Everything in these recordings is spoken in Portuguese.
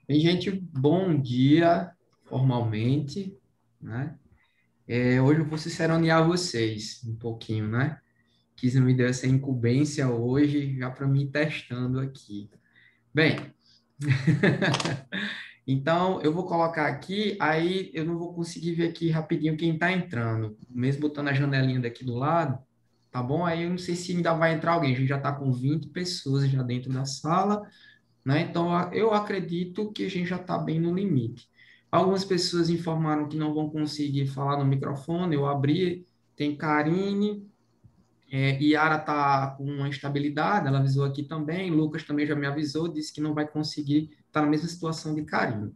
Bem, gente, bom dia, formalmente, né? Hoje eu vou ciceronear vocês um pouquinho, né? Quis me dar essa incumbência hoje, já para me ir testando aqui. Bem, então eu vou colocar aqui, aí eu não vou conseguir ver aqui rapidinho quem está entrando, mesmo botando a janelinha daqui do lado, tá bom? Aí eu não sei se ainda vai entrar alguém, a gente já está com 20 pessoas já dentro da sala, né? Então, eu acredito que a gente já está bem no limite. Algumas pessoas informaram que não vão conseguir falar no microfone, eu abri, tem Karine, Yara está com uma instabilidade, ela avisou aqui também, Lucas também já me avisou, disse que não vai conseguir, está na mesma situação de Karine.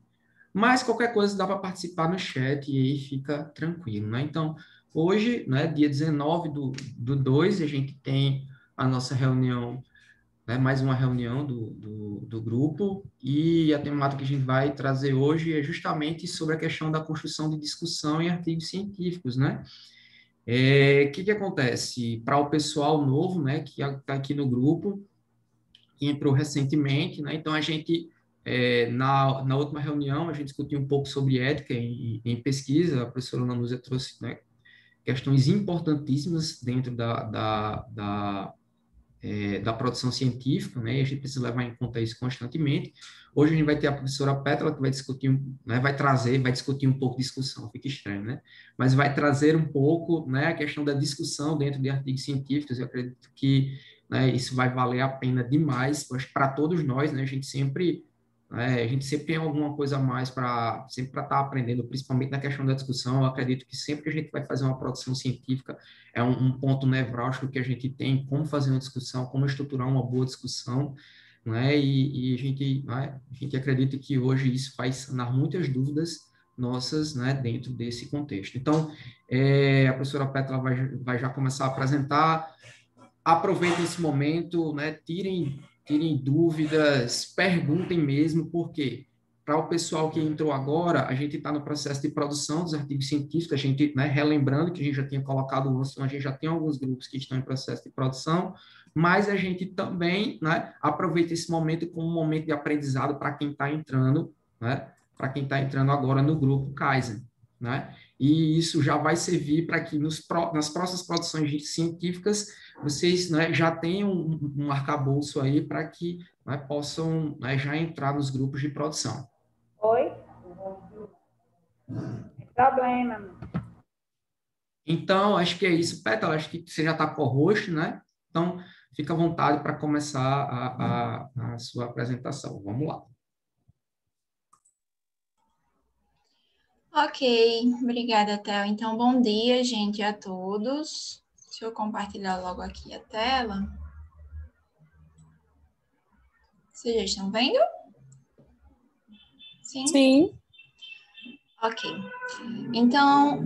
Mas qualquer coisa dá para participar no chat e aí fica tranquilo, né? Então, hoje, né, dia 19 do 2, a gente tem a nossa reunião, né, mais uma reunião do grupo, e a temática que a gente vai trazer hoje é justamente sobre a questão da construção de discussão em artigos científicos, né? O que que acontece? Para o pessoal novo, né, que está aqui no grupo, que entrou recentemente, né? Então, na última reunião, a gente discutiu um pouco sobre ética em pesquisa, a professora Ana Lúcia trouxe, né, questões importantíssimas dentro da produção científica, né? E a gente precisa levar em conta isso constantemente. Hoje a gente vai ter a professora Pétala que vai discutir, né? Vai discutir um pouco de discussão, fica estranho, né? Mas vai trazer um pouco, né? A questão da discussão dentro de artigos científicos. Eu acredito que, né, isso vai valer a pena demais, para todos nós, né? A gente sempre tem alguma coisa a mais sempre para estar aprendendo, principalmente na questão da discussão. Eu acredito que sempre que a gente vai fazer uma produção científica é um ponto nevrálgico que a gente tem, como fazer uma discussão, como estruturar uma boa discussão, né? A gente acredita que hoje isso vai sanar muitas dúvidas nossas, né, dentro desse contexto. Então, a professora Petra vai já começar a apresentar. Aproveitem esse momento, né? Tirem dúvidas, perguntem mesmo, por quê? Para o pessoal que entrou agora, a gente está no processo de produção dos artigos científicos, a gente, né, relembrando que a gente já tinha colocado antes, então a gente já tem alguns grupos que estão em processo de produção, mas a gente também, né, aproveita esse momento como um momento de aprendizado para quem está entrando, né, para quem está entrando agora no grupo Kaizen, né? E isso já vai servir para que nas próximas produções científicas vocês, né, já tenham um arcabouço aí para que, né, possam, né, já entrar nos grupos de produção. Oi? Problema. Então, acho que é isso, Pétala, acho que você já está com o host, né? Então, fica à vontade para começar a sua apresentação. Vamos lá. Ok, obrigada, Théo. Então, bom dia, gente, a todos. Deixa eu compartilhar logo aqui a tela. Vocês já estão vendo? Sim? Sim. Ok. Então,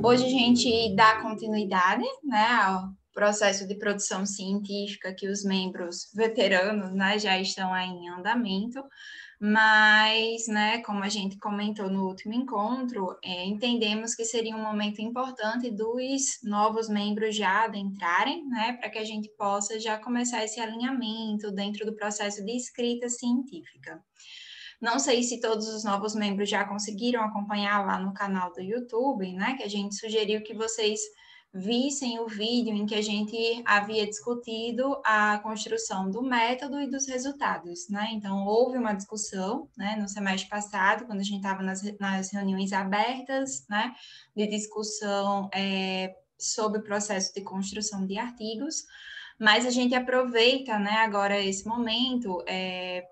hoje a gente dá continuidade, né, ao processo de produção científica que os membros veteranos, né, já estão aí em andamento, mas, né, como a gente comentou no último encontro, entendemos que seria um momento importante dos novos membros já adentrarem, né, para que a gente possa já começar esse alinhamento dentro do processo de escrita científica. Não sei se todos os novos membros já conseguiram acompanhar lá no canal do YouTube, né? Que a gente sugeriu que vocês vissem o vídeo em que a gente havia discutido a construção do método e dos resultados, né? Então, houve uma discussão, né, no semestre passado, quando a gente estava nas reuniões abertas, né, de discussão sobre o processo de construção de artigos, mas a gente aproveita, né, agora esse momento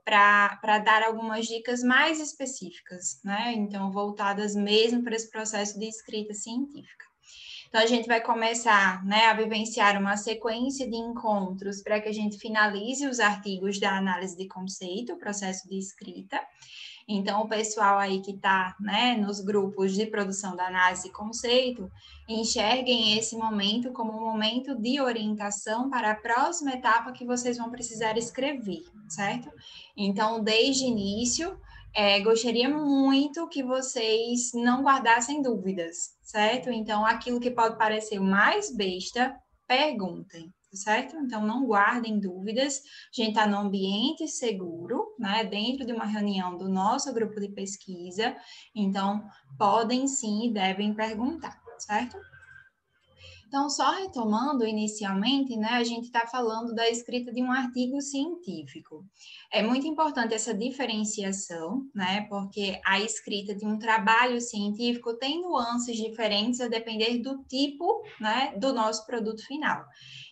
para dar algumas dicas mais específicas, né, então voltadas mesmo para esse processo de escrita científica. Então, a gente vai começar, né, a vivenciar uma sequência de encontros para que a gente finalize os artigos da análise de conceito, o processo de escrita. Então, o pessoal aí que está, né, nos grupos de produção da análise e conceito, enxerguem esse momento como um momento de orientação para a próxima etapa que vocês vão precisar escrever, certo? Então, desde o início, gostaria muito que vocês não guardassem dúvidas, certo? Então, aquilo que pode parecer mais besta, perguntem, certo? Então, não guardem dúvidas, a gente está num ambiente seguro, né, dentro de uma reunião do nosso grupo de pesquisa, então, podem sim e devem perguntar, certo? Então, só retomando inicialmente, né, a gente está falando da escrita de um artigo científico. É muito importante essa diferenciação, né, porque a escrita de um trabalho científico tem nuances diferentes a depender do tipo, né, do nosso produto final.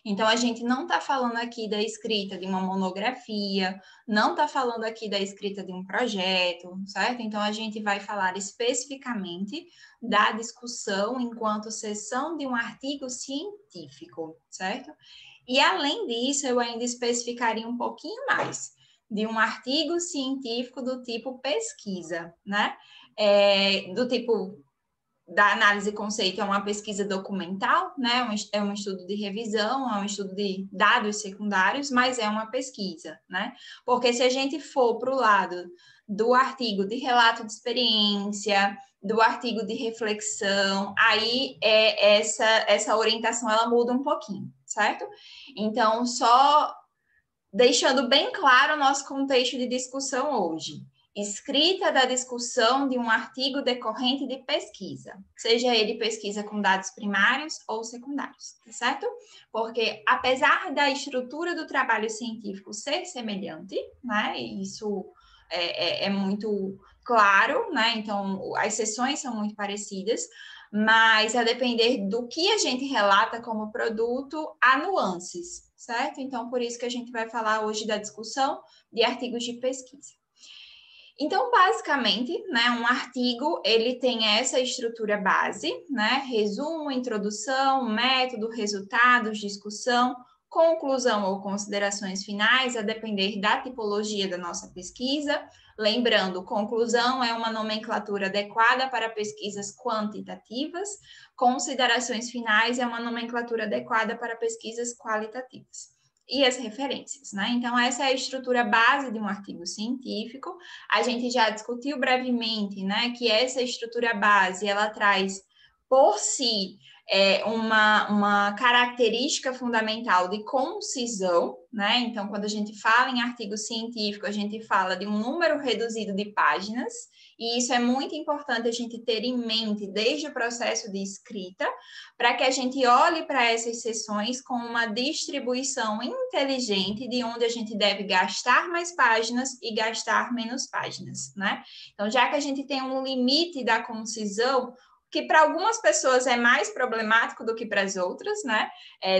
Então, a gente não está falando aqui da escrita de uma monografia, não está falando aqui da escrita de um projeto, certo? Então, a gente vai falar especificamente da discussão enquanto seção de um artigo científico, certo? E, além disso, eu ainda especificaria um pouquinho mais de um artigo científico do tipo pesquisa, né? Do tipo da análise conceito é uma pesquisa documental, né? É um estudo de revisão, é um estudo de dados secundários, mas é uma pesquisa, né? Porque se a gente for para o lado do artigo de relato de experiência, do artigo de reflexão, aí essa orientação ela muda um pouquinho, certo? Então, só deixando bem claro o nosso contexto de discussão hoje. Escrita da discussão de um artigo decorrente de pesquisa, seja ele pesquisa com dados primários ou secundários, tá certo? Porque, apesar da estrutura do trabalho científico ser semelhante, né, isso é muito claro, né, então as sessões são muito parecidas, mas a depender do que a gente relata como produto, há nuances, certo? Então, por isso que a gente vai falar hoje da discussão de artigos de pesquisa. Então, basicamente, né, um artigo, ele tem essa estrutura base, né, resumo, introdução, método, resultados, discussão, conclusão ou considerações finais, a depender da tipologia da nossa pesquisa. Lembrando, conclusão é uma nomenclatura adequada para pesquisas quantitativas, considerações finais é uma nomenclatura adequada para pesquisas qualitativas. E as referências, né? Então, essa é a estrutura base de um artigo científico. A gente já discutiu brevemente, né, que essa estrutura base, ela traz por si uma característica fundamental de concisão, né? Então, quando a gente fala em artigo científico, a gente fala de um número reduzido de páginas, e isso é muito importante a gente ter em mente desde o processo de escrita, para que a gente olhe para essas sessões com uma distribuição inteligente de onde a gente deve gastar mais páginas e gastar menos páginas, né? Então, já que a gente tem um limite da concisão, que para algumas pessoas é mais problemático do que para as outras, né?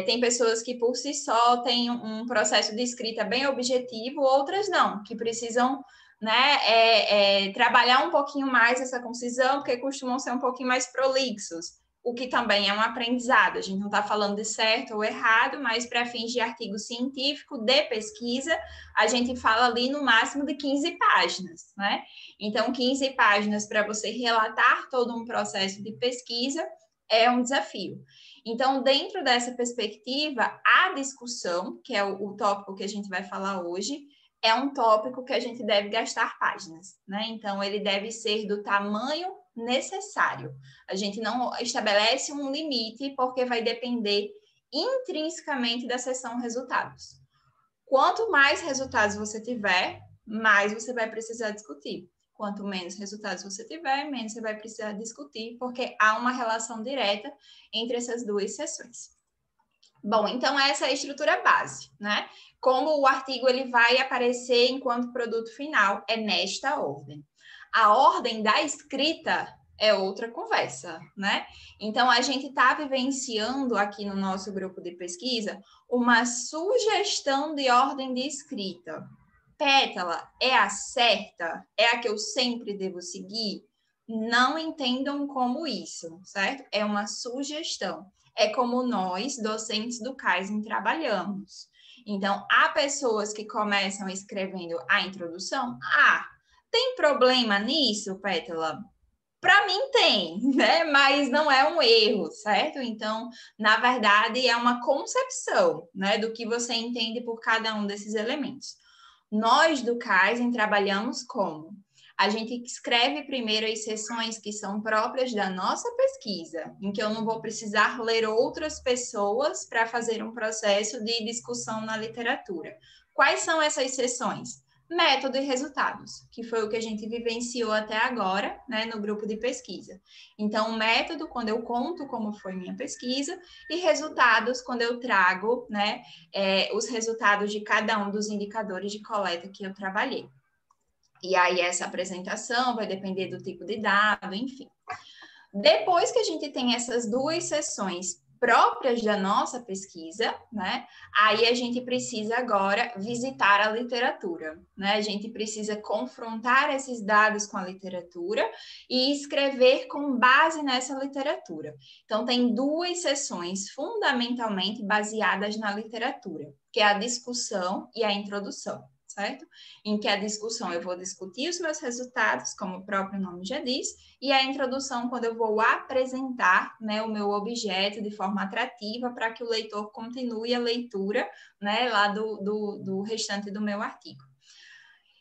Tem pessoas que por si só têm um processo de escrita bem objetivo, outras não, que precisam, né, trabalhar um pouquinho mais essa concisão, porque costumam ser um pouquinho mais prolixos, o que também é um aprendizado. A gente não está falando de certo ou errado, mas para fins de artigo científico, de pesquisa, a gente fala ali no máximo de 15 páginas, né? Então, 15 páginas para você relatar todo um processo de pesquisa é um desafio. Então, dentro dessa perspectiva, a discussão, que é o tópico que a gente vai falar hoje, é um tópico que a gente deve gastar páginas, né? Então, ele deve ser do tamanho necessário. A gente não estabelece um limite, porque vai depender intrinsecamente da seção resultados. Quanto mais resultados você tiver, mais você vai precisar discutir. Quanto menos resultados você tiver, menos você vai precisar discutir, porque há uma relação direta entre essas duas seções. Bom, então essa é a estrutura base, né? Como o artigo ele vai aparecer enquanto produto final, é nesta ordem. A ordem da escrita é outra conversa, né? Então, a gente está vivenciando aqui no nosso grupo de pesquisa uma sugestão de ordem de escrita. Pétala, é a certa? É a que eu sempre devo seguir? Não entendam como isso, certo? É uma sugestão. É como nós, docentes do Kaizen, trabalhamos. Então, há pessoas que começam escrevendo a introdução. Tem problema nisso, Pétala? Para mim tem, né? Mas não é um erro, certo? Então, na verdade, é uma concepção, né, do que você entende por cada um desses elementos. Nós do Kaizen trabalhamos como a gente escreve primeiro as seções que são próprias da nossa pesquisa, em que eu não vou precisar ler outras pessoas para fazer um processo de discussão na literatura. Quais são essas seções? Método e resultados, que foi o que a gente vivenciou até agora, né, no grupo de pesquisa. Então, método, quando eu conto como foi minha pesquisa, e resultados, quando eu trago, né, os resultados de cada um dos indicadores de coleta que eu trabalhei. E aí, essa apresentação vai depender do tipo de dado, enfim. Depois que a gente tem essas duas sessões próprias da nossa pesquisa, né? Aí a gente precisa agora visitar a literatura, né? A gente precisa confrontar esses dados com a literatura e escrever com base nessa literatura. Então, tem duas sessões fundamentalmente baseadas na literatura, que é a discussão e a introdução. Certo? Em que a discussão eu vou discutir os meus resultados, como o próprio nome já diz, e a introdução quando eu vou apresentar, né, o meu objeto de forma atrativa para que o leitor continue a leitura, né, lá do restante do meu artigo.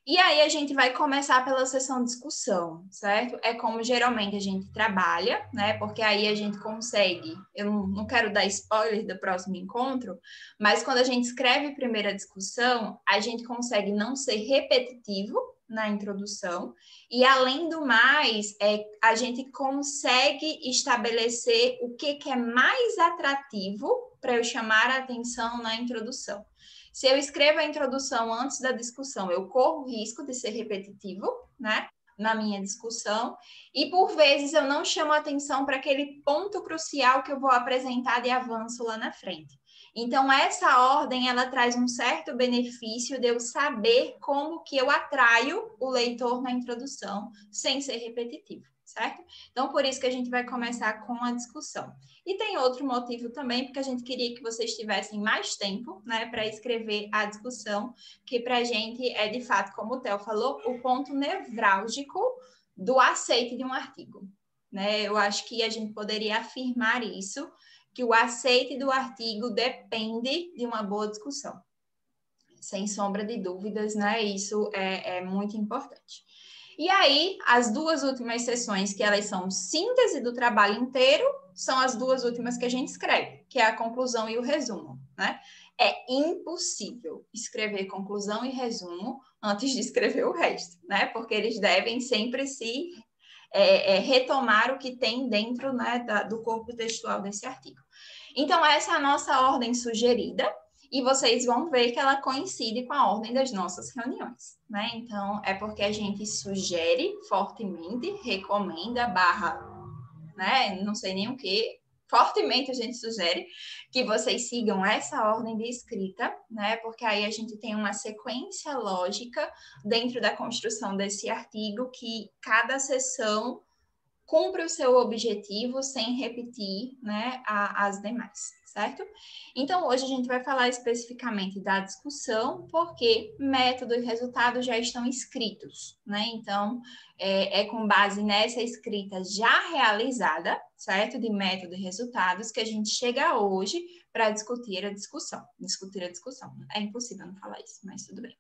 E aí a gente vai começar pela sessão de discussão, certo? É como geralmente a gente trabalha, né? Porque aí a gente consegue, eu não quero dar spoiler do próximo encontro, mas quando a gente escreve primeiro a discussão, a gente consegue não ser repetitivo na introdução, e além do mais, a gente consegue estabelecer o que é mais atrativo para eu chamar a atenção na introdução. Se eu escrevo a introdução antes da discussão, eu corro o risco de ser repetitivo, né, na minha discussão, e por vezes eu não chamo atenção para aquele ponto crucial que eu vou apresentar de avanço lá na frente. Então, essa ordem, ela traz um certo benefício de eu saber como que eu atraio o leitor na introdução, sem ser repetitivo, certo? Então, por isso que a gente vai começar com a discussão. E tem outro motivo também, porque a gente queria que vocês tivessem mais tempo, né, para escrever a discussão, que para a gente é, de fato, como o Theo falou, o ponto nevrálgico do aceite de um artigo, né? Eu acho que a gente poderia afirmar isso, que o aceite do artigo depende de uma boa discussão. Sem sombra de dúvidas, né? Isso é muito importante. E aí, as duas últimas sessões, que elas são síntese do trabalho inteiro, são as duas últimas que a gente escreve, que é a conclusão e o resumo, né? É impossível escrever conclusão e resumo antes de escrever o resto, né? Porque eles devem sempre se retomar o que tem dentro, né, do corpo textual desse artigo. Então, essa é a nossa ordem sugerida, e vocês vão ver que ela coincide com a ordem das nossas reuniões, né? Então, é porque a gente sugere fortemente, recomenda, né? Não sei nem o que, fortemente a gente sugere que vocês sigam essa ordem de escrita, né? Porque aí a gente tem uma sequência lógica dentro da construção desse artigo, que cada sessão cumpre o seu objetivo sem repetir, né, as demais, certo? Então, hoje a gente vai falar especificamente da discussão, porque método e resultado já estão escritos, né? Então, é com base nessa escrita já realizada, certo? De método e resultados, que a gente chega hoje para discutir a discussão. Discutir a discussão. É impossível não falar isso, mas tudo bem.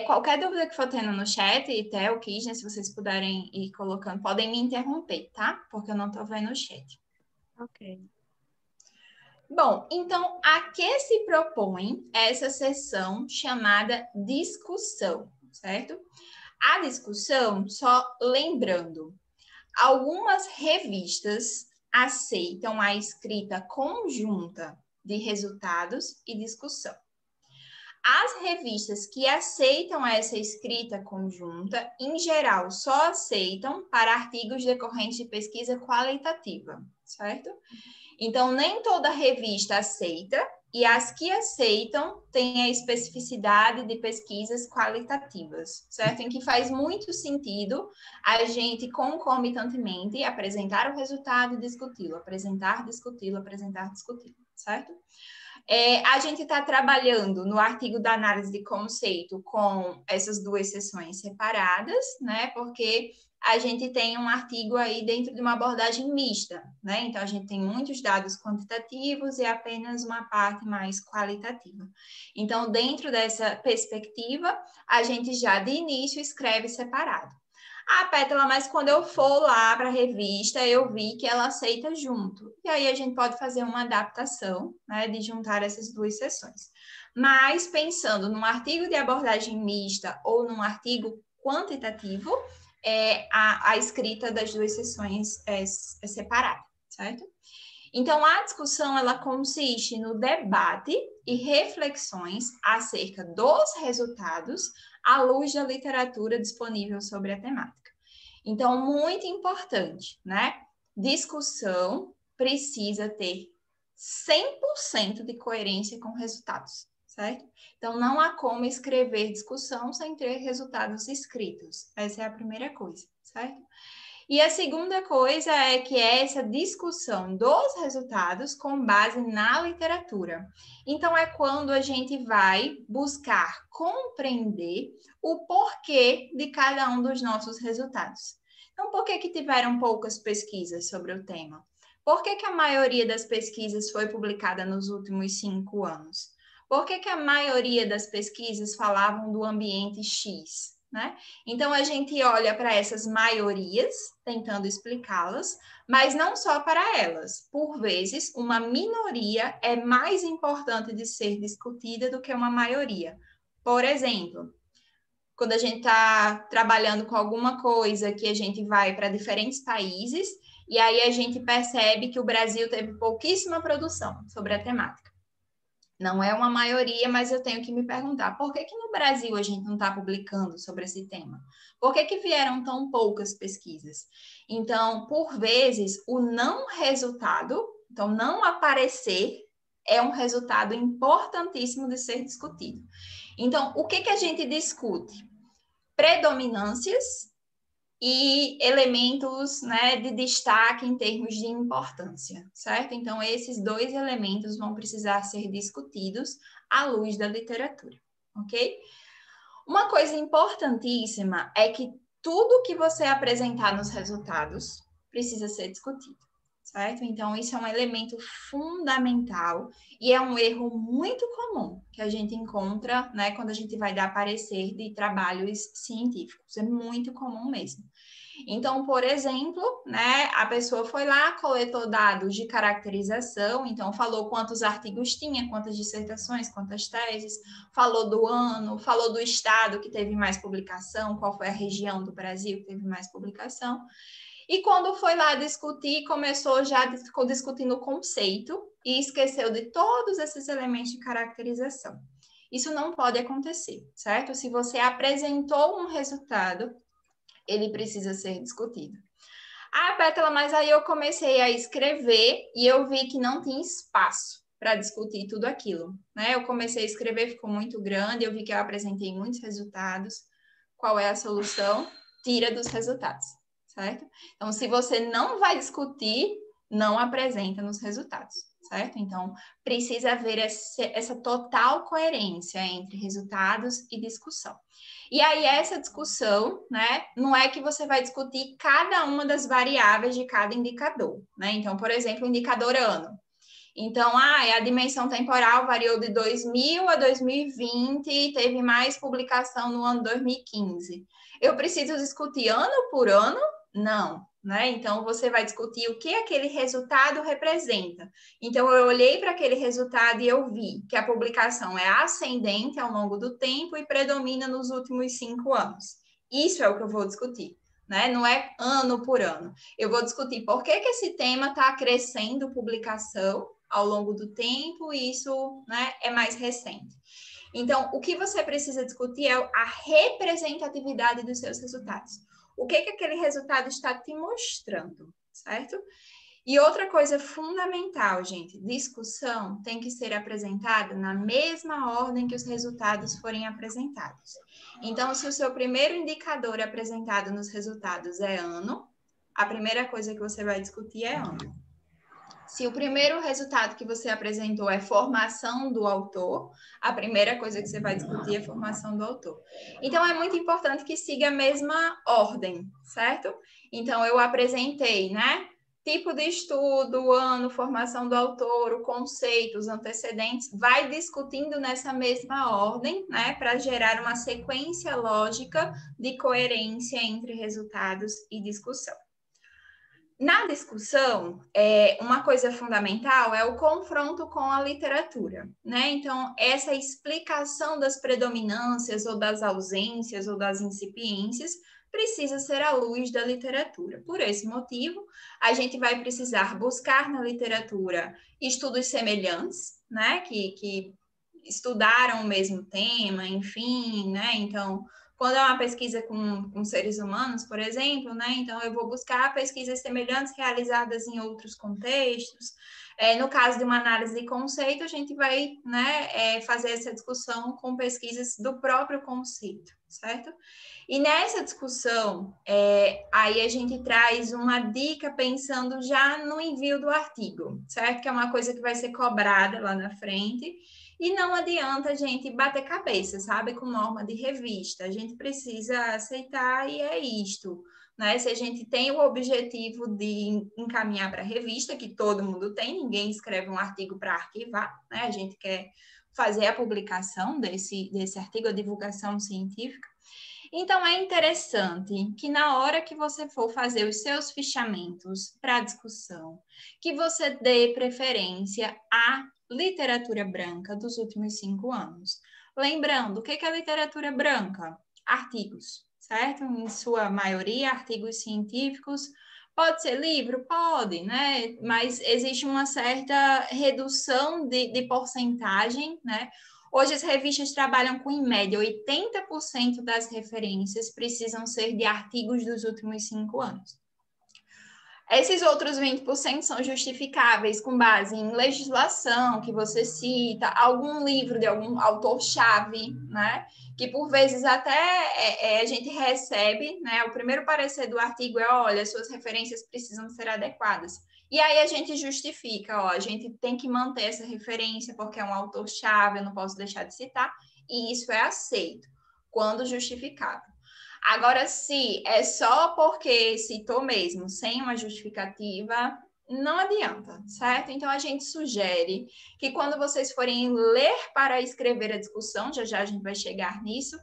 Qualquer dúvida que for tendo no chat, e Theo, Kisner, se vocês puderem ir colocando, podem me interromper, tá? Porque eu não estou vendo o chat. Ok. Bom, então, a que se propõe essa sessão chamada discussão, certo? A discussão, só lembrando, algumas revistas aceitam a escrita conjunta de resultados e discussão. As revistas que aceitam essa escrita conjunta, em geral, só aceitam para artigos decorrentes de pesquisa qualitativa, certo? Então, nem toda revista aceita, e as que aceitam têm a especificidade de pesquisas qualitativas, certo? Em que faz muito sentido a gente, concomitantemente, apresentar o resultado e discuti-lo, apresentar, discuti-lo, apresentar, discuti-lo, certo? A gente está trabalhando no artigo da análise de conceito com essas duas sessões separadas, né? Porque a gente tem um artigo aí dentro de uma abordagem mista, né? Então, a gente tem muitos dados quantitativos e apenas uma parte mais qualitativa. Então, dentro dessa perspectiva, a gente já de início escreve separado. Ah, Pétala, mas quando eu for lá para a revista, eu vi que ela aceita junto. E aí a gente pode fazer uma adaptação, né, de juntar essas duas seções. Mas pensando num artigo de abordagem mista ou num artigo quantitativo, a escrita das duas seções é separada, certo? Então, a discussão, ela consiste no debate e reflexões acerca dos resultados à luz da literatura disponível sobre a temática. Então, muito importante, né? Discussão precisa ter 100% de coerência com resultados, certo? Então, não há como escrever discussão sem ter resultados escritos. Essa é a primeira coisa, certo? E a segunda coisa é que é essa discussão dos resultados com base na literatura. Então, é quando a gente vai buscar compreender o porquê de cada um dos nossos resultados. Então, por que tiveram poucas pesquisas sobre o tema? Por que a maioria das pesquisas foi publicada nos últimos 5 anos? Por que a maioria das pesquisas falavam do ambiente X? Né? Então, a gente olha para essas maiorias, tentando explicá-las, mas não só para elas. Por vezes, uma minoria é mais importante de ser discutida do que uma maioria. Por exemplo, quando a gente está trabalhando com alguma coisa que a gente vai para diferentes países, e aí a gente percebe que o Brasil teve pouquíssima produção sobre a temática. Não é uma maioria, mas eu tenho que me perguntar, por que no Brasil a gente não está publicando sobre esse tema? Por que vieram tão poucas pesquisas? Então, por vezes, o não resultado, então não aparecer, é um resultado importantíssimo de ser discutido. Então, o que a gente discute? Predominâncias e elementos, né, de destaque em termos de importância, certo? Então, esses dois elementos vão precisar ser discutidos à luz da literatura, ok? Uma coisa importantíssima é que tudo que você apresentar nos resultados precisa ser discutido, certo? Então, isso é um elemento fundamental e é um erro muito comum que a gente encontra, né, quando a gente vai dar parecer de trabalhos científicos. É muito comum mesmo. Então, por exemplo, né, a pessoa foi lá, coletou dados de caracterização, então falou quantos artigos tinha, quantas dissertações, quantas teses, falou do ano, falou do estado que teve mais publicação, qual foi a região do Brasil que teve mais publicação. E quando foi lá discutir, começou já discutindo o conceito e esqueceu de todos esses elementos de caracterização. Isso não pode acontecer, certo? Se você apresentou um resultado, ele precisa ser discutido. Ah, Pétala, mas aí eu comecei a escrever e eu vi que não tinha espaço para discutir tudo aquilo, né? Eu comecei a escrever, ficou muito grande, eu vi que eu apresentei muitos resultados. Qual é a solução? Tira dos resultados, certo? Então, se você não vai discutir, não apresenta nos resultados, certo? Então, precisa haver essa total coerência entre resultados e discussão. E aí, essa discussão, né, não é que você vai discutir cada uma das variáveis de cada indicador, né? Então, por exemplo, o indicador ano. Então, a dimensão temporal variou de 2000 a 2020 e teve mais publicação no ano 2015. Eu preciso discutir ano por ano? Não, né? Então, você vai discutir o que aquele resultado representa. Então, eu olhei para aquele resultado e eu vi que a publicação é ascendente ao longo do tempo e predomina nos últimos 5 anos. Isso é o que eu vou discutir. Né? Não é ano por ano. Eu vou discutir por que esse tema está crescendo publicação ao longo do tempo e isso, né, é mais recente. Então, o que você precisa discutir é a representatividade dos seus resultados. O que aquele resultado está te mostrando, certo? E outra coisa fundamental, gente, discussão tem que ser apresentada na mesma ordem que os resultados forem apresentados. Então, se o seu primeiro indicador apresentado nos resultados é ano, a primeira coisa que você vai discutir é ano. Se o primeiro resultado que você apresentou é formação do autor, a primeira coisa que você vai discutir é formação do autor. Então, é muito importante que siga a mesma ordem, certo? Então, eu apresentei, né? Tipo de estudo, ano, formação do autor, o conceito, os antecedentes, vai discutindo nessa mesma ordem, né? Para gerar uma sequência lógica de coerência entre resultados e discussão. Na discussão, uma coisa fundamental é o confronto com a literatura, né? Então, essa explicação das predominâncias ou das ausências ou das incipiências precisa ser à luz da literatura. Por esse motivo, a gente vai precisar buscar na literatura estudos semelhantes, né? Que estudaram o mesmo tema, enfim, né? Então, quando é uma pesquisa com seres humanos, por exemplo, né? Então, eu vou buscar pesquisas semelhantes realizadas em outros contextos. No caso de uma análise de conceito, a gente vai, né, fazer essa discussão com pesquisas do próprio conceito, certo? E nessa discussão, aí a gente traz uma dica pensando já no envio do artigo, certo? Que é uma coisa que vai ser cobrada lá na frente. E não adianta a gente bater cabeça, sabe, com norma de revista. A gente precisa aceitar e é isto, né? Se a gente tem o objetivo de encaminhar para a revista, que todo mundo tem, ninguém escreve um artigo para arquivar, né? A gente quer fazer a publicação desse artigo, a divulgação científica. Então, é interessante que na hora que você for fazer os seus fichamentos para discussão, que você dê preferência à literatura branca dos últimos 5 anos. Lembrando, o que é literatura branca? Artigos, certo? Em sua maioria, artigos científicos. Pode ser livro? Pode, né? Mas existe uma certa redução de porcentagem, né? Hoje as revistas trabalham com, em média, 80% das referências precisam ser de artigos dos últimos 5 anos. Esses outros 20% são justificáveis com base em legislação que você cita, algum livro de algum autor-chave, né? Que por vezes até a gente recebe, né? O primeiro parecer do artigo é, olha, suas referências precisam ser adequadas. E aí a gente justifica, ó, a gente tem que manter essa referência porque é um autor-chave, eu não posso deixar de citar, e isso é aceito, quando justificável. Agora, se é só porque citou mesmo, sem uma justificativa, não adianta, certo? Então, a gente sugere que quando vocês forem ler para escrever a discussão, já já a gente vai chegar nisso,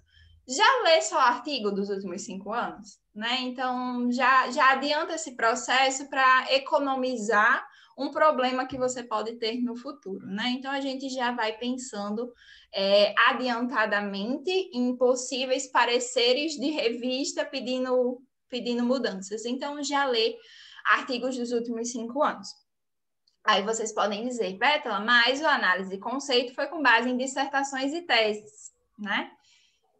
já lê só o artigo dos últimos 5 anos, né? Então, já adianta esse processo para economizar um problema que você pode ter no futuro, né? Então, a gente já vai pensando adiantadamente em possíveis pareceres de revista pedindo mudanças. Então, já lê artigos dos últimos 5 anos. Aí vocês podem dizer, Pétala, mas a análise de conceito foi com base em dissertações e teses, né?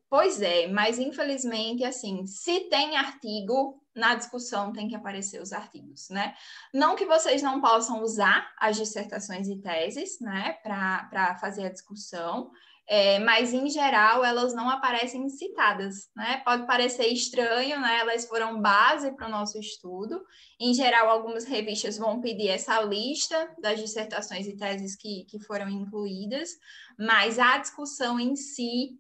Pois é, mas infelizmente, assim, se tem artigo, na discussão tem que aparecer os artigos, né? Não que vocês não possam usar as dissertações e teses, né, para fazer a discussão, mas em geral elas não aparecem citadas, né? Pode parecer estranho, né? Elas foram base para o nosso estudo. Em geral, algumas revistas vão pedir essa lista das dissertações e teses que foram incluídas, mas a discussão em si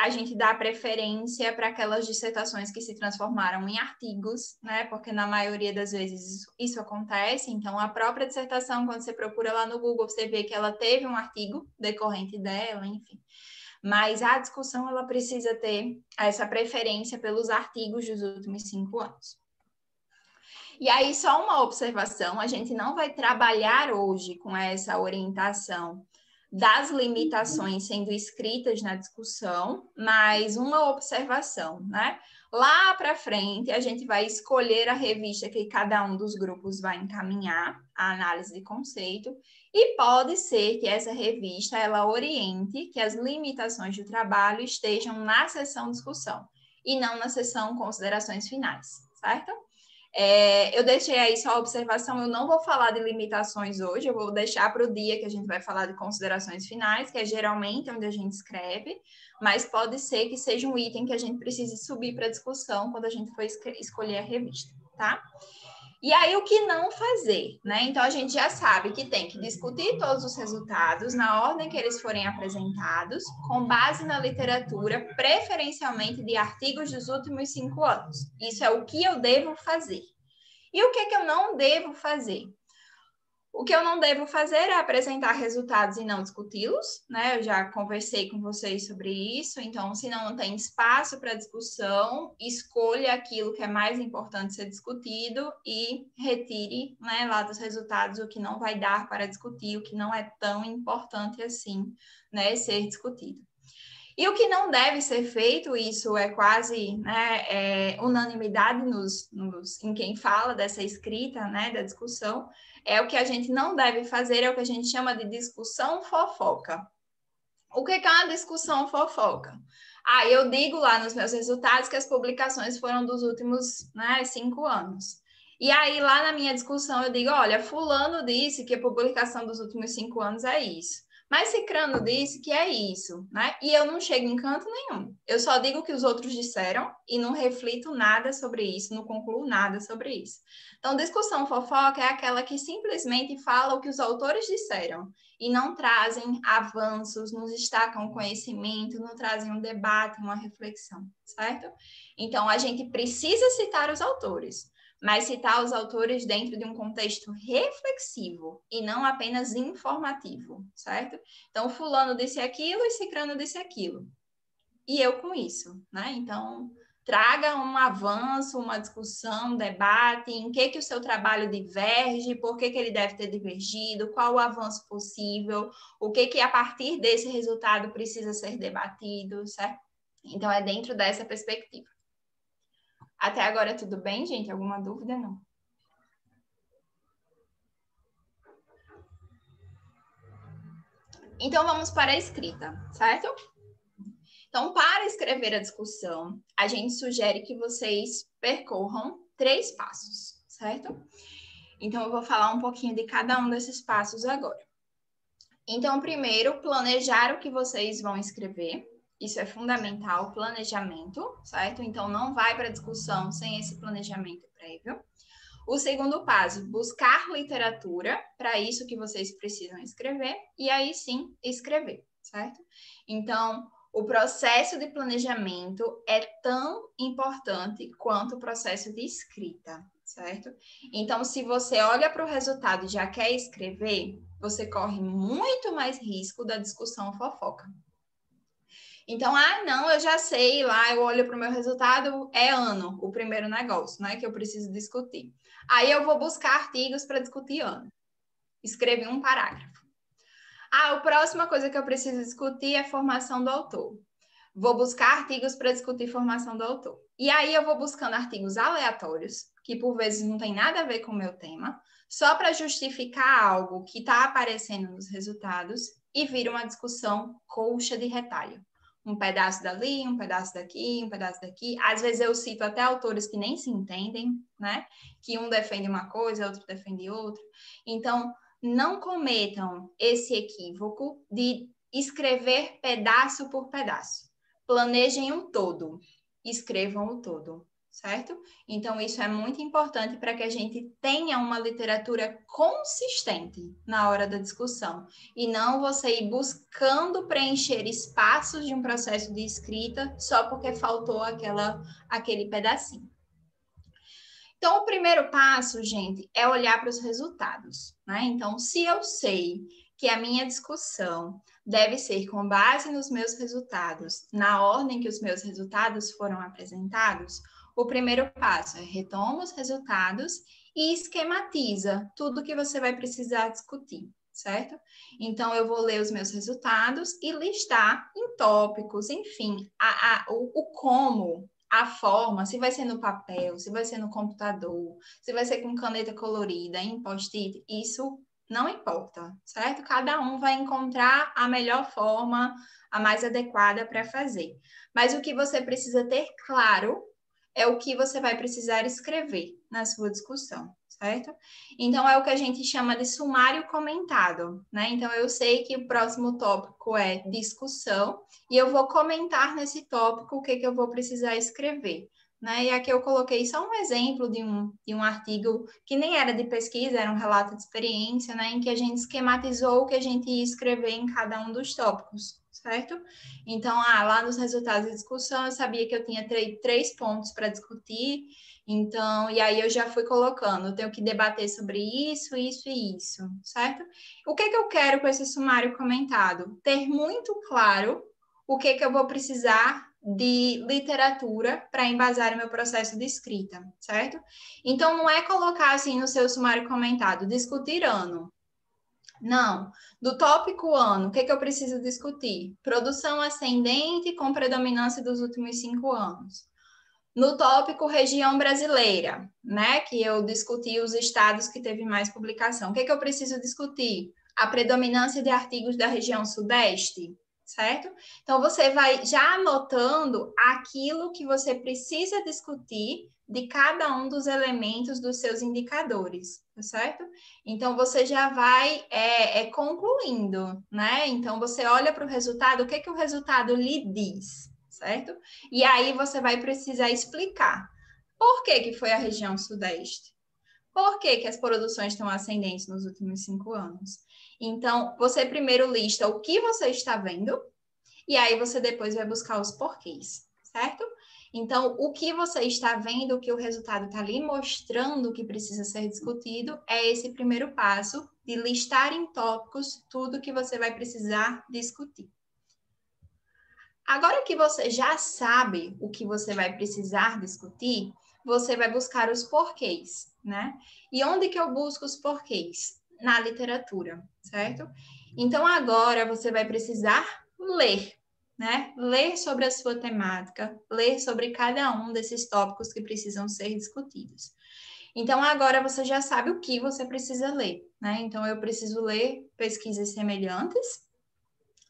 a gente dá preferência para aquelas dissertações que se transformaram em artigos, né? Porque na maioria das vezes isso acontece. Então, a própria dissertação, quando você procura lá no Google, você vê que ela teve um artigo decorrente dela, enfim. Mas a discussão, ela precisa ter essa preferência pelos artigos dos últimos 5 anos. E aí, só uma observação, a gente não vai trabalhar hoje com essa orientação das limitações sendo escritas na discussão, mas uma observação, né? Lá para frente, a gente vai escolher a revista que cada um dos grupos vai encaminhar a análise de conceito, e pode ser que essa revista ela oriente que as limitações do trabalho estejam na seção discussão e não na seção considerações finais, certo? Eu deixei aí só a observação, eu não vou falar de limitações hoje, eu vou deixar para o dia que a gente vai falar de considerações finais, que é geralmente onde a gente escreve, mas pode ser que seja um item que a gente precise subir para discussão quando a gente for escolher a revista, tá? E aí, o que não fazer, né? Então, a gente já sabe que tem que discutir todos os resultados na ordem que eles forem apresentados, com base na literatura, preferencialmente de artigos dos últimos 5 anos. Isso é o que eu devo fazer. E o que é que eu não devo fazer? O que eu não devo fazer é apresentar resultados e não discuti-los, né? Eu já conversei com vocês sobre isso, então, se não tem espaço para discussão, escolha aquilo que é mais importante ser discutido e retire, né, lá dos resultados o que não vai dar para discutir, o que não é tão importante assim, né, ser discutido. E o que não deve ser feito, isso é quase, né, unanimidade em quem fala dessa escrita, né, da discussão, é o que a gente não deve fazer, é o que a gente chama de discussão fofoca. O que é uma discussão fofoca? Eu digo lá nos meus resultados que as publicações foram dos últimos, né, 5 anos. E aí, lá na minha discussão, eu digo, olha, fulano disse que a publicação dos últimos 5 anos é isso. Mas Cicrano disse que é isso, né? E eu não chego em canto nenhum. Eu só digo o que os outros disseram e não reflito nada sobre isso, não concluo nada sobre isso. Então, discussão fofoca é aquela que simplesmente fala o que os autores disseram e não trazem avanços, não destacam conhecimento, não trazem um debate, uma reflexão, certo? Então, a gente precisa citar os autores, mas citar os autores dentro de um contexto reflexivo e não apenas informativo, certo? Então, fulano disse aquilo e cicrano disse aquilo. E eu com isso, né? Então, traga um avanço, uma discussão, um debate, em que o seu trabalho diverge, por que ele deve ter divergido, qual o avanço possível, o que a partir desse resultado precisa ser debatido, certo? Então, é dentro dessa perspectiva. Até agora tudo bem, gente? Alguma dúvida? Não. Então, vamos para a escrita, certo? Então, para escrever a discussão, a gente sugere que vocês percorram 3 passos, certo? Então, eu vou falar um pouquinho de cada um desses passos agora. Então, primeiro, planejar o que vocês vão escrever. Isso é fundamental, planejamento, certo? Então, não vai para a discussão sem esse planejamento prévio. O segundo passo, buscar literatura para isso que vocês precisam escrever, e aí sim, escrever, certo? Então, o processo de planejamento é tão importante quanto o processo de escrita, certo? Então, se você olha para o resultado e já quer escrever, você corre muito mais risco da discussão fofoca. Então, não, eu já sei lá, eu olho para o meu resultado, é ano, o primeiro negócio, né, que eu preciso discutir. Aí eu vou buscar artigos para discutir ano. Escrevi um parágrafo. A próxima coisa que eu preciso discutir é formação do autor. Vou buscar artigos para discutir formação do autor. E aí eu vou buscando artigos aleatórios, que por vezes não tem nada a ver com o meu tema, só para justificar algo que está aparecendo nos resultados e vira uma discussão colcha de retalho. Um pedaço dali, um pedaço daqui, um pedaço daqui. Às vezes eu cito até autores que nem se entendem, né? Que um defende uma coisa, outro defende outra. Então, não cometam esse equívoco de escrever pedaço por pedaço. Planejem um todo, escrevam o todo, certo? Então, isso é muito importante para que a gente tenha uma literatura consistente na hora da discussão e não você ir buscando preencher espaços de um processo de escrita só porque faltou aquele pedacinho. Então, o primeiro passo, gente, é olhar para os resultados, né? Então, se eu sei que a minha discussão deve ser com base nos meus resultados, na ordem que os meus resultados foram apresentados, o primeiro passo é retoma os resultados e esquematiza tudo que você vai precisar discutir, certo? Então, eu vou ler os meus resultados e listar em tópicos, enfim, o como, a forma, se vai ser no papel, se vai ser no computador, se vai ser com caneta colorida, em post-it, isso não importa, certo? Cada um vai encontrar a melhor forma, a mais adequada para fazer. Mas o que você precisa ter claro é o que você vai precisar escrever na sua discussão, certo? Então, é o que a gente chama de sumário comentado, né? Então, eu sei que o próximo tópico é discussão e eu vou comentar nesse tópico o que eu vou precisar escrever. né? E aqui eu coloquei só um exemplo de um artigo que nem era de pesquisa, era um relato de experiência, né? Em que a gente esquematizou o que a gente ia escrever em cada um dos tópicos, certo? Então, lá nos resultados de discussão, eu sabia que eu tinha três pontos para discutir, então, e aí eu já fui colocando, eu tenho que debater sobre isso, isso e isso, certo? O que eu quero com esse sumário comentado? Ter muito claro o que eu vou precisar de literatura para embasar o meu processo de escrita, certo? Então, não é colocar assim no seu sumário comentado, discutir ano. Não. Do tópico ano, o que eu preciso discutir? Produção ascendente com predominância dos últimos 5 anos. No tópico região brasileira, né, que eu discuti os estados que teve mais publicação. O que eu preciso discutir? A predominância de artigos da região sudeste, certo? Então, você vai já anotando aquilo que você precisa discutir de cada um dos elementos dos seus indicadores, certo? Então, você já vai concluindo, né? Então, você olha para o resultado, o que o resultado lhe diz, certo? E aí você vai precisar explicar por que foi a região sudeste? Por que as produções estão ascendentes nos últimos 5 anos? Então, você primeiro lista o que você está vendo, e aí você depois vai buscar os porquês, certo? Então, o que você está vendo, o que o resultado está ali mostrando que precisa ser discutido, é esse primeiro passo de listar em tópicos tudo que você vai precisar discutir. Agora que você já sabe o que você vai precisar discutir, você vai buscar os porquês, né? E onde que eu busco os porquês? Na literatura, certo? Então, agora você vai precisar ler, né? Ler sobre a sua temática, ler sobre cada um desses tópicos que precisam ser discutidos. Então, agora você já sabe o que você precisa ler, né? Então, eu preciso ler pesquisas semelhantes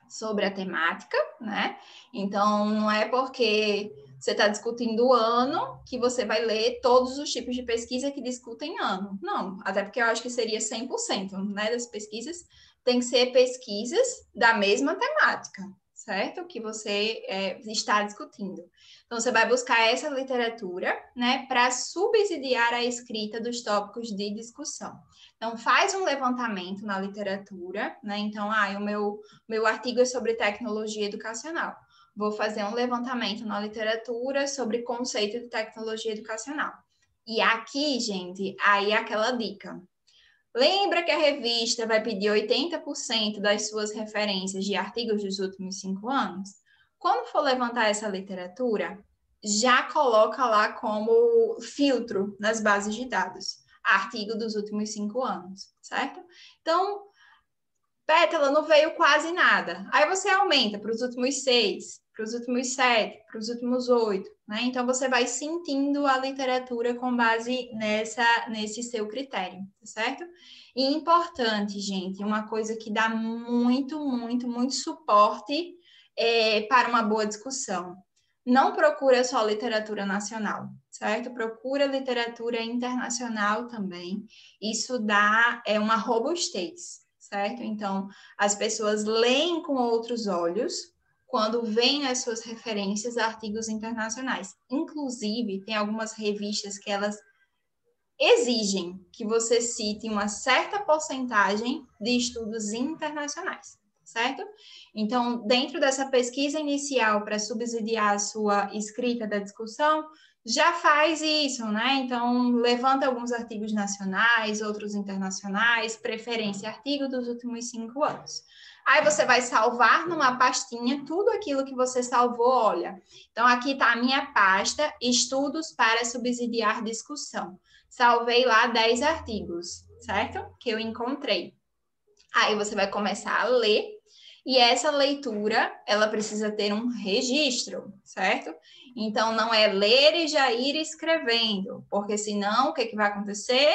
sobre a temática, né? Então, não é porque você está discutindo ano que você vai ler todos os tipos de pesquisa que discutem ano. Não, até porque eu acho que seria 100%, né, das pesquisas. Tem que ser pesquisas da mesma temática, certo? Que você está discutindo. Então, você vai buscar essa literatura, né, para subsidiar a escrita dos tópicos de discussão. Então, faz um levantamento na literatura, né? Então, o meu artigo é sobre tecnologia educacional. Vou fazer um levantamento na literatura sobre conceito de tecnologia educacional. E aqui, gente, aí é aquela dica. Lembra que a revista vai pedir 80% das suas referências de artigos dos últimos 5 anos? Quando for levantar essa literatura, já coloca lá como filtro nas bases de dados, artigo dos últimos 5 anos, certo? Então, Pétala, não veio quase nada. Aí você aumenta para os últimos 6, para os últimos 7, para os últimos 8, né? Então, você vai sentindo a literatura com base nesse seu critério, tá certo? E importante, gente, uma coisa que dá muito, muito, muito suporte para uma boa discussão. Não procura só literatura nacional, certo? Procura literatura internacional também. Isso dá uma robustez, certo? Então, as pessoas leem com outros olhos quando veem as suas referências a artigos internacionais. Inclusive, tem algumas revistas que elas exigem que você cite uma certa porcentagem de estudos internacionais, certo? Então, dentro dessa pesquisa inicial para subsidiar a sua escrita da discussão, já faz isso, né? Então, levanta alguns artigos nacionais, outros internacionais, preferência artigo dos últimos 5 anos. Aí você vai salvar numa pastinha tudo aquilo que você salvou, olha. Então, aqui está a minha pasta, estudos para subsidiar discussão. Salvei lá 10 artigos, certo? Que eu encontrei. Aí você vai começar a ler, e essa leitura, ela precisa ter um registro, certo? Então, não é ler e já ir escrevendo, porque senão, o que vai acontecer?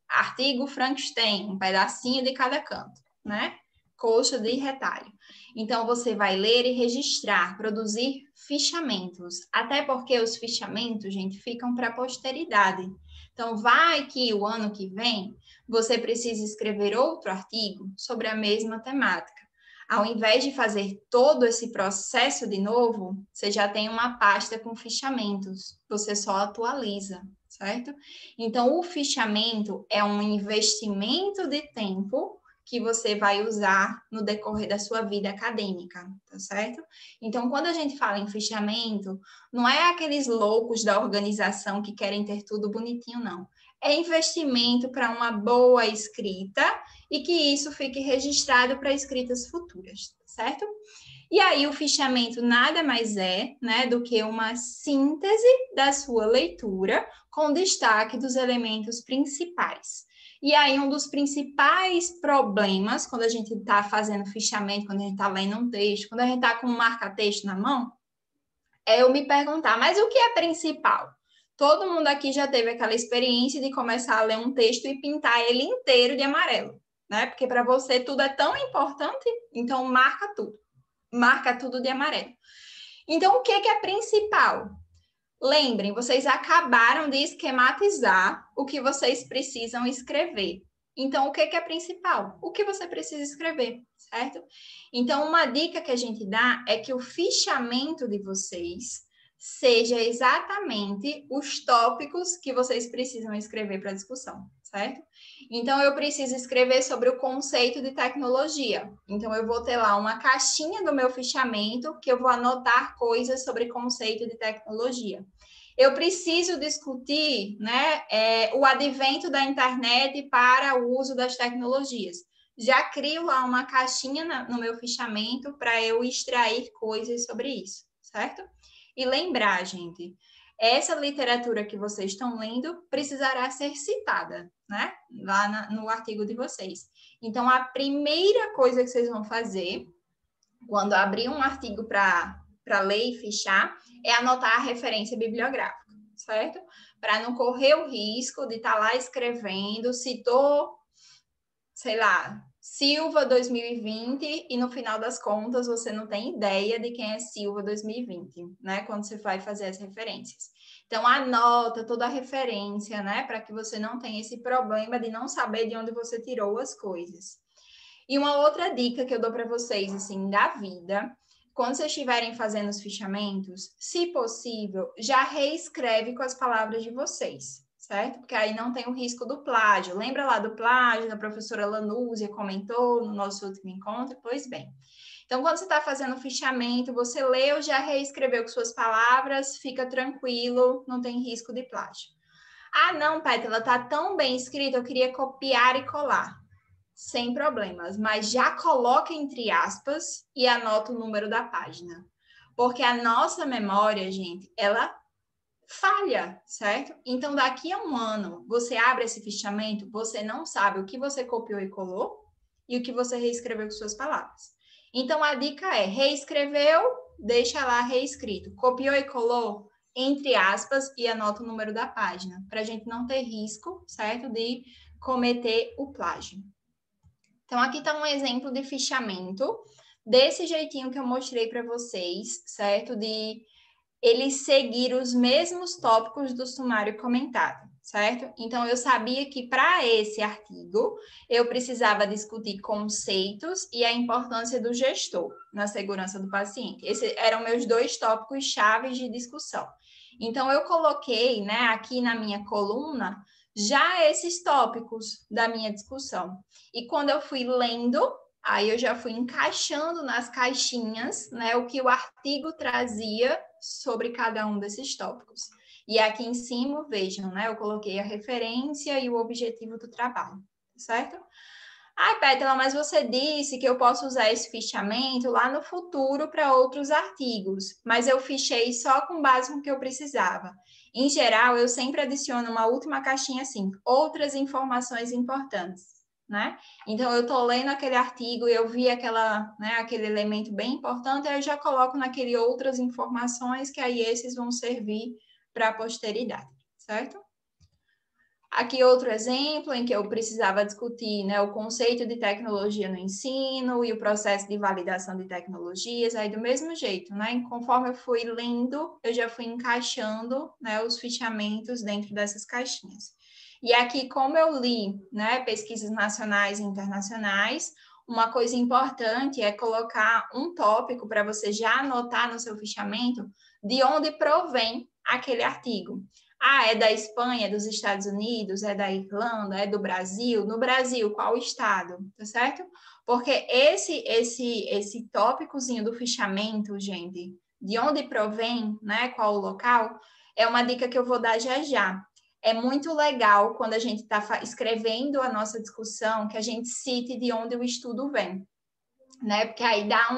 Artigo Frankenstein, um pedacinho de cada canto, né? Coxa de retalho. Então, você vai ler e registrar, produzir fichamentos, até porque os fichamentos, gente, ficam para a posteridade. Então, vai que o ano que vem você precisa escrever outro artigo sobre a mesma temática. Ao invés de fazer todo esse processo de novo, você já tem uma pasta com fichamentos, você só atualiza, certo? Então, o fichamento é um investimento de tempo que você vai usar no decorrer da sua vida acadêmica, tá certo? Então, quando a gente fala em fichamento, não é aqueles loucos da organização que querem ter tudo bonitinho, não. É investimento para uma boa escrita e que isso fique registrado para escritas futuras, certo? E aí o fichamento nada mais é, né, do que uma síntese da sua leitura com destaque dos elementos principais. E aí um dos principais problemas quando a gente está fazendo fichamento, quando a gente está lendo um texto, quando a gente está com um marca-texto na mão, é eu me perguntar, mas o que é principal? Todo mundo aqui já teve aquela experiência de começar a ler um texto e pintar ele inteiro de amarelo, né? Porque para você tudo é tão importante, então marca tudo de amarelo. Então, o que é principal? Lembrem, vocês acabaram de esquematizar o que vocês precisam escrever. Então, o que é principal? O que você precisa escrever, certo? Então, uma dica que a gente dá é que o fichamento de vocês seja exatamente os tópicos que vocês precisam escrever para a discussão, certo? Então, eu preciso escrever sobre o conceito de tecnologia. Então, eu vou ter lá uma caixinha do meu fichamento que eu vou anotar coisas sobre conceito de tecnologia. Eu preciso discutir, né, o advento da internet para o uso das tecnologias. Já crio lá uma caixinha no meu fichamento para eu extrair coisas sobre isso, certo? E lembrar, gente, essa literatura que vocês estão lendo precisará ser citada, né? Lá no artigo de vocês. Então, a primeira coisa que vocês vão fazer, quando abrir um artigo para ler e fichar, é anotar a referência bibliográfica, certo? Para não correr o risco de estar lá escrevendo, citou, sei lá, Silva 2020 e no final das contas você não tem ideia de quem é Silva 2020, né? Quando você vai fazer as referências. Então, anota toda a referência, né? Para que você não tenha esse problema de não saber de onde você tirou as coisas. E uma outra dica que eu dou para vocês, assim, da vida, quando vocês estiverem fazendo os fichamentos, se possível, já reescreve com as palavras de vocês, certo? Porque aí não tem o risco do plágio. Lembra lá do plágio, da professora Lanúzia comentou no nosso último encontro? Pois bem. Então, quando você está fazendo o fichamento, você leu, já reescreveu com suas palavras, fica tranquilo, não tem risco de plágio. Ah, não, Pétala, está tão bem escrito, eu queria copiar e colar. Sem problemas, mas já coloca entre aspas e anota o número da página. Porque a nossa memória, gente, ela falha, certo? Então, daqui a um ano, você abre esse fichamento, você não sabe o que você copiou e colou e o que você reescreveu com suas palavras. Então, a dica é, reescreveu, deixa lá reescrito. Copiou e colou, entre aspas, e anota o número da página, para a gente não ter risco, certo? De cometer o plágio. Então, aqui está um exemplo de fichamento, desse jeitinho que eu mostrei para vocês, certo? De ele seguir os mesmos tópicos do sumário comentado, certo? Então, eu sabia que para esse artigo, eu precisava discutir conceitos e a importância do gestor na segurança do paciente. Esses eram meus dois tópicos chaves de discussão. Então, eu coloquei, né, aqui na minha coluna, já esses tópicos da minha discussão. E quando eu fui lendo, aí eu já fui encaixando nas caixinhas, né, o que o artigo trazia sobre cada um desses tópicos. E aqui em cima, vejam, né, eu coloquei a referência e o objetivo do trabalho, certo? Ai, Pétala, mas você disse que eu posso usar esse fichamento lá no futuro para outros artigos, mas eu fichei só com base no que eu precisava. Em geral, eu sempre adiciono uma última caixinha assim, outras informações importantes, né? Então, eu estou lendo aquele artigo e eu vi aquele elemento bem importante, aí eu já coloco naquele outras informações que aí esses vão servir para a posteridade, certo? Aqui outro exemplo em que eu precisava discutir, né, o conceito de tecnologia no ensino e o processo de validação de tecnologias, aí do mesmo jeito, né, conforme eu fui lendo, eu já fui encaixando, né, os fichamentos dentro dessas caixinhas. E aqui, como eu li, né, pesquisas nacionais e internacionais, uma coisa importante é colocar um tópico para você já anotar no seu fichamento de onde provém aquele artigo. Ah, é da Espanha, é dos Estados Unidos, é da Irlanda, é do Brasil? No Brasil, qual estado? Tá certo? Porque esse tópicozinho do fichamento, gente, de onde provém, né, qual o local, é uma dica que eu vou dar já já. É muito legal quando a gente está escrevendo a nossa discussão que a gente cite de onde o estudo vem, né? Porque aí dá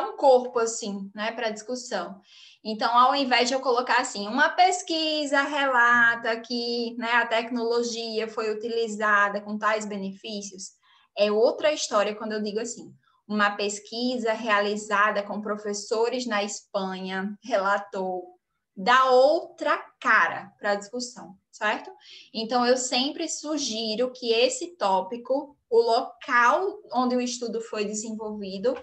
um corpo, assim, né, para a discussão. Então, ao invés de eu colocar assim, uma pesquisa relata que, né, a tecnologia foi utilizada com tais benefícios, é outra história quando eu digo assim, uma pesquisa realizada com professores na Espanha relatou, dá outra cara para a discussão, certo? Então, eu sempre sugiro que esse tópico, o local onde o estudo foi desenvolvido,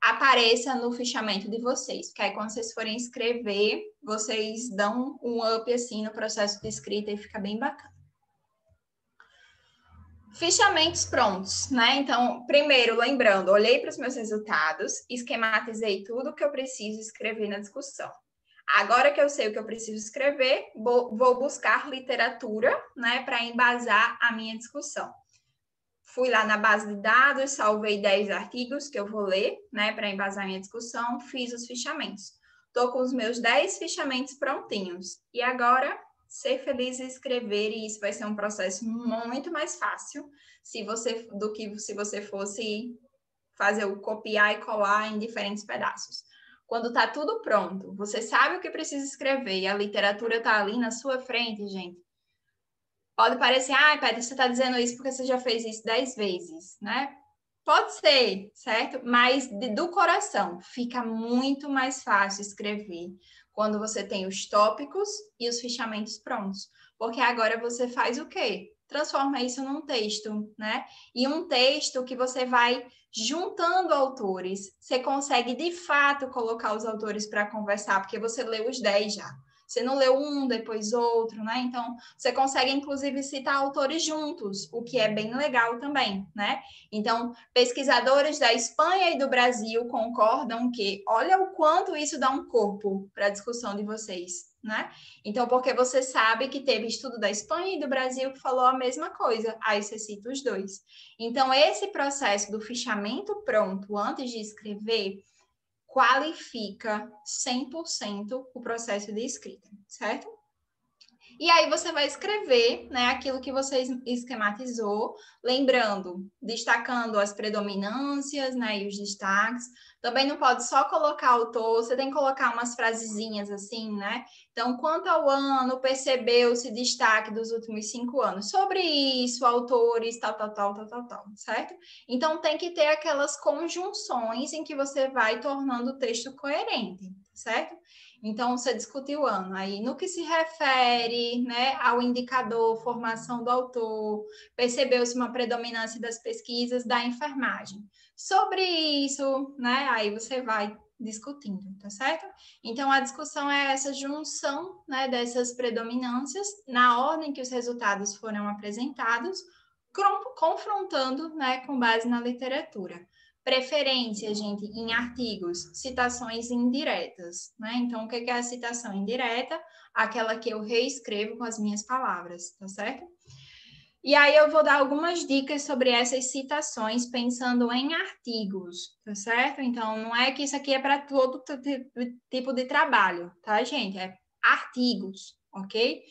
apareça no fichamento de vocês, porque aí quando vocês forem escrever, vocês dão um up assim no processo de escrita e fica bem bacana. Fichamentos prontos, né? Então, primeiro, lembrando, olhei para os meus resultados, esquematizei tudo o que eu preciso escrever na discussão. Agora que eu sei o que eu preciso escrever, vou buscar literatura, né, para embasar a minha discussão. Fui lá na base de dados, salvei 10 artigos que eu vou ler, né, para embasar minha discussão, fiz os fichamentos. Estou com os meus 10 fichamentos prontinhos. E agora, ser feliz e escrever, e isso vai ser um processo muito mais fácil do que se você fosse fazer o copiar e colar em diferentes pedaços. Quando está tudo pronto, você sabe o que precisa escrever e a literatura está ali na sua frente, gente. Pode parecer, Pedro, você está dizendo isso porque você já fez isso 10 vezes, né? Pode ser, certo? Mas do coração fica muito mais fácil escrever quando você tem os tópicos e os fichamentos prontos. Porque agora você faz o quê? Transforma isso num texto, né? E um texto que você vai juntando autores. Você consegue, de fato, colocar os autores para conversar, porque você leu os 10 já. Você não leu um, depois outro, né? Então, você consegue, inclusive, citar autores juntos, o que é bem legal também, né? Então, pesquisadores da Espanha e do Brasil concordam que, olha o quanto isso dá um corpo para a discussão de vocês, né? Então, porque você sabe que teve estudo da Espanha e do Brasil que falou a mesma coisa, aí você cita os dois. Então, esse processo do fichamento pronto antes de escrever qualifica 100% o processo de escrita, certo? E aí você vai escrever, né, aquilo que você esquematizou, lembrando, destacando as predominâncias, né, e os destaques. Também não pode só colocar autor, você tem que colocar umas frasezinhas assim, né? Então, quanto ao ano, percebeu-se destaque dos últimos 5 anos. Sobre isso, autores, tal, certo? Então, tem que ter aquelas conjunções em que você vai tornando o texto coerente, certo? Então, você discutiu o ano. Aí, no que se refere, né, ao indicador formação do autor, percebeu-se uma predominância das pesquisas da enfermagem. Sobre isso, né, aí você vai discutindo, tá certo? Então, a discussão é essa junção, né, dessas predominâncias na ordem que os resultados foram apresentados, confrontando, né, com base na literatura. Preferência, gente, em artigos, citações indiretas, né? Então, o que é a citação indireta? Aquela que eu reescrevo com as minhas palavras, tá certo? E aí eu vou dar algumas dicas sobre essas citações pensando em artigos, tá certo? Então, não é que isso aqui é para todo tipo de trabalho, tá, gente? É artigos, ok?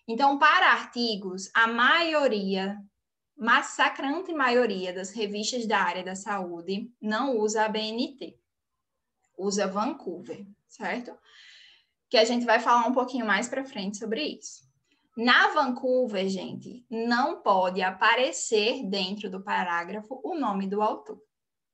Então, para artigos, a massacrante maioria das revistas da área da saúde não usa a BNT, usa Vancouver, certo? Que a gente vai falar um pouquinho mais para frente sobre isso. Na Vancouver, gente, não pode aparecer dentro do parágrafo o nome do autor,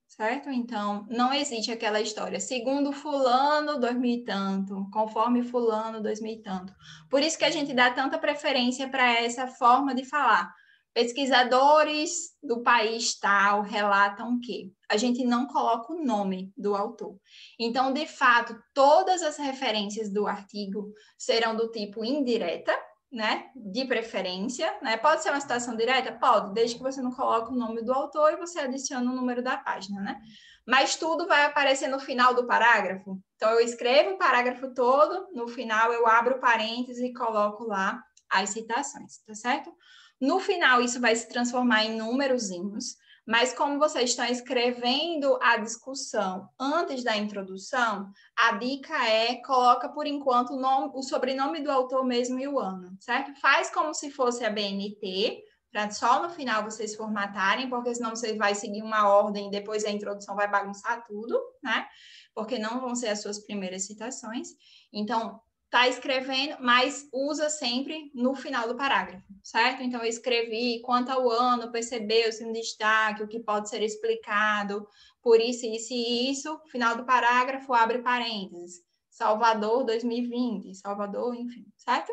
certo? Então, não existe aquela história, segundo fulano, 2000 e tanto, conforme fulano, 2000 e tanto. Por isso que a gente dá tanta preferência para essa forma de falar. Pesquisadores do país tal relatam que a gente não coloca o nome do autor. Então, de fato, todas as referências do artigo serão do tipo indireta, né, de preferência, né? Pode ser uma citação direta? Pode, desde que você não coloque o nome do autor e você adicione o número da página, né? Mas tudo vai aparecer no final do parágrafo. Então, eu escrevo o parágrafo todo, no final eu abro parênteses e coloco lá as citações, tá certo? No final, isso vai se transformar em númerozinhos, mas como vocês estão escrevendo a discussão antes da introdução, a dica é, coloca por enquanto o sobrenome do autor mesmo e o ano, certo? Faz como se fosse a BNT, para só no final vocês formatarem, porque senão você vai seguir uma ordem e depois a introdução vai bagunçar tudo, né? Porque não vão ser as suas primeiras citações. Então, tá escrevendo, mas usa sempre no final do parágrafo, certo? Então, eu escrevi quanto ao ano, percebeu-se um destaque, o que pode ser explicado por isso, isso e isso, final do parágrafo, abre parênteses. Salvador 2020, Salvador, enfim, certo?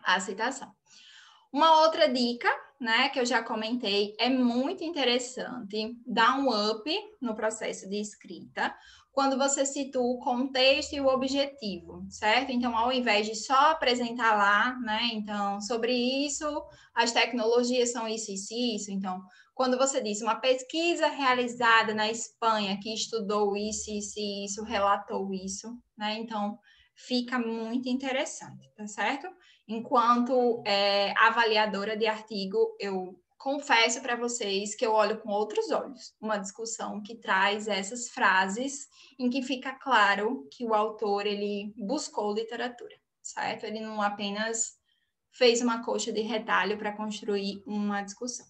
A citação. Uma outra dica, né, que eu já comentei, é muito interessante dar um up no processo de escrita quando você situa o contexto e o objetivo, certo? Então, ao invés de só apresentar lá, né, então, sobre isso, as tecnologias são isso, isso, isso. Então, quando você diz uma pesquisa realizada na Espanha que estudou isso, isso, isso, relatou isso, né? Então, fica muito interessante, tá certo? Enquanto avaliadora de artigo, eu confesso para vocês que eu olho com outros olhos uma discussão que traz essas frases em que fica claro que o autor ele buscou literatura, certo? Ele não apenas fez uma coxa de retalho para construir uma discussão.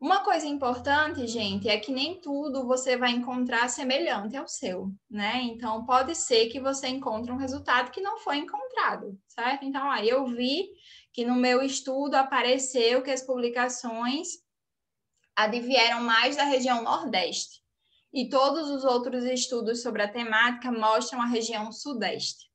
Uma coisa importante, gente, é que nem tudo você vai encontrar semelhante ao seu, né? Então, pode ser que você encontre um resultado que não foi encontrado, certo? Então, aí eu vi que no meu estudo apareceu que as publicações advieram mais da região Nordeste. E todos os outros estudos sobre a temática mostram a região Sudeste.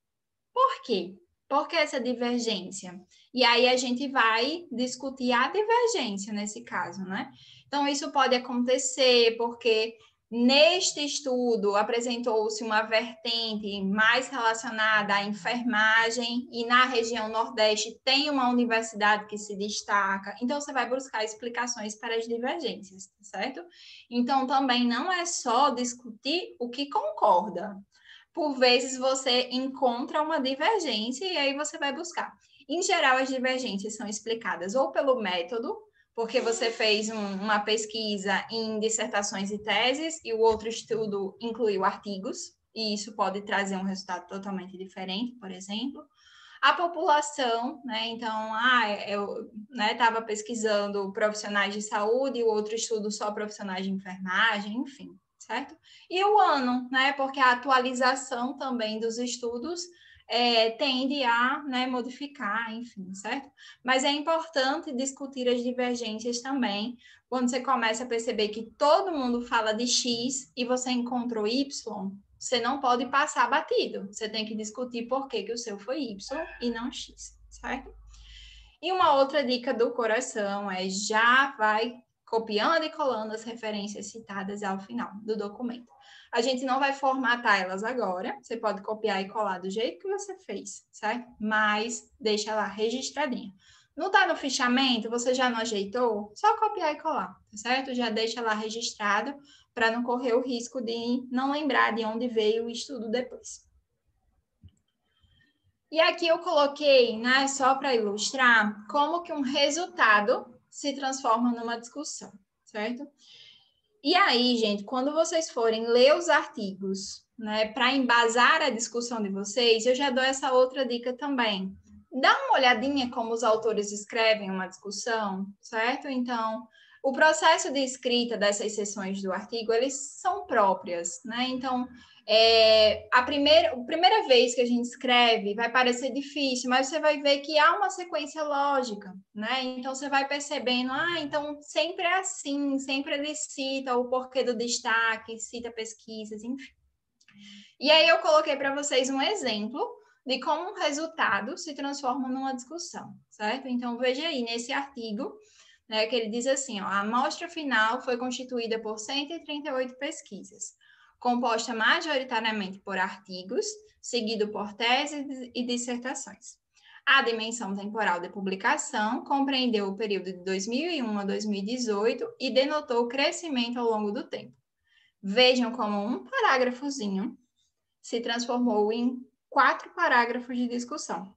Por quê? Por que essa divergência? E aí a gente vai discutir a divergência nesse caso, né? Então, isso pode acontecer porque neste estudo apresentou-se uma vertente mais relacionada à enfermagem e na região Nordeste tem uma universidade que se destaca. Então, você vai buscar explicações para as divergências, certo? Então, também não é só discutir o que concorda. Por vezes você encontra uma divergência e aí você vai buscar. Em geral, as divergências são explicadas ou pelo método, porque você fez uma pesquisa em dissertações e teses e o outro estudo incluiu artigos, e isso pode trazer um resultado totalmente diferente, por exemplo. A população, né? Então, eu estava pesquisando profissionais de saúde, e o outro estudo só profissionais de enfermagem, enfim, certo? E o ano, né? Porque a atualização também dos estudos tende a modificar, enfim, certo? Mas é importante discutir as divergências também, quando você começa a perceber que todo mundo fala de X e você encontrou Y, você não pode passar batido. Você tem que discutir por que o seu foi Y e não X, certo? E uma outra dica do coração é já vai copiando e colando as referências citadas ao final do documento. A gente não vai formatar elas agora, você pode copiar e colar do jeito que você fez, certo? Mas deixa lá registradinho. Não está no fichamento, você já não ajeitou? Só copiar e colar, tá certo? Já deixa lá registrado para não correr o risco de não lembrar de onde veio o estudo depois. E aqui eu coloquei, né, só para ilustrar, como que um resultado se transforma numa discussão, certo? E aí, gente, quando vocês forem ler os artigos, né, para embasar a discussão de vocês, eu já dou essa outra dica também. Dá uma olhadinha como os autores escrevem uma discussão, certo? Então, o processo de escrita dessas seções do artigo, eles são próprias, né? Então, a primeira vez que a gente escreve vai parecer difícil, mas você vai ver que há uma sequência lógica, né? Então, você vai percebendo, então sempre é assim, sempre ele cita o porquê do destaque, cita pesquisas, enfim. E aí eu coloquei para vocês um exemplo de como um resultado se transforma numa discussão, certo? Então, veja aí, nesse artigo, né, que ele diz assim, ó, a amostra final foi constituída por 138 pesquisas, composta majoritariamente por artigos, seguido por teses e dissertações. A dimensão temporal de publicação compreendeu o período de 2001 a 2018 e denotou crescimento ao longo do tempo. Vejam como um parágrafozinho se transformou em 4 parágrafos de discussão.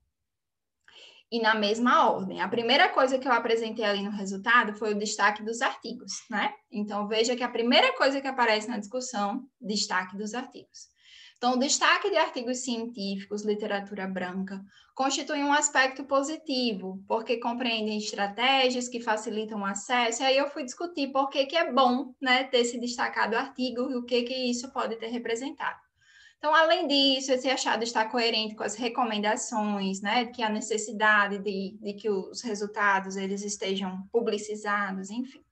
E na mesma ordem. A primeira coisa que eu apresentei ali no resultado foi o destaque dos artigos, né? Então, veja que a primeira coisa que aparece na discussão, destaque dos artigos. Então, o destaque de artigos científicos, literatura branca, constitui um aspecto positivo, porque compreendem estratégias que facilitam o acesso, e aí eu fui discutir por que é bom, né, ter se destacado artigo e o que isso pode ter representado. Então, além disso, esse achado está coerente com as recomendações, né, que a necessidade de que os resultados eles estejam publicizados, enfim.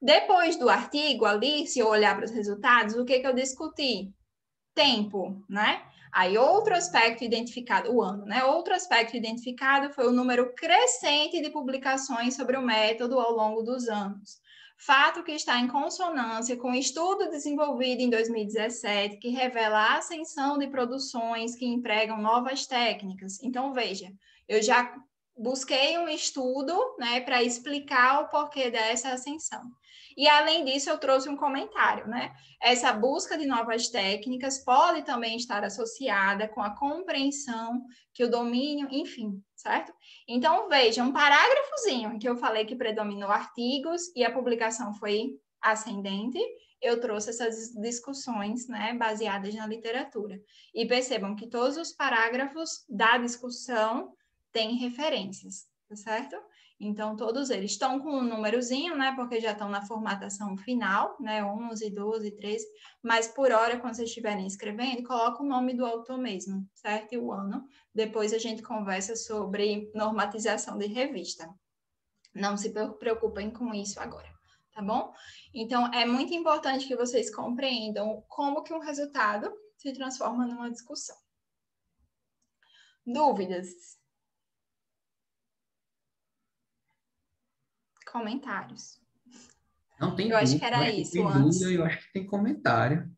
Depois do artigo ali, se eu olhar para os resultados, o que eu discuti? Tempo, né? Aí, outro aspecto identificado, o ano, né? Outro aspecto identificado foi o número crescente de publicações sobre o método ao longo dos anos. Fato que está em consonância com o estudo desenvolvido em 2017, que revela a ascensão de produções que empregam novas técnicas. Então, veja, eu já busquei um estudo, né, para explicar o porquê dessa ascensão. E, além disso, eu trouxe um comentário, né? Essa busca de novas técnicas pode também estar associada com a compreensão que o domínio, enfim, certo? Então, veja, um parágrafozinho em que eu falei que predominou artigos e a publicação foi ascendente, eu trouxe essas discussões, né, baseadas na literatura. E percebam que todos os parágrafos da discussão têm referências, tá certo? Então, todos eles estão com um númerozinho, né? Porque já estão na formatação final, né? 11, 12, 13. Mas, por hora, quando vocês estiverem escrevendo, coloca o nome do autor mesmo, certo? E o ano. Depois a gente conversa sobre normatização de revista. Não se preocupem com isso agora, tá bom? Então, é muito importante que vocês compreendam como que um resultado se transforma numa discussão. Dúvidas? Comentários. Não tem Eu acho dúvida, que eu era acho que isso tem dúvida, antes. eu acho que tem comentário.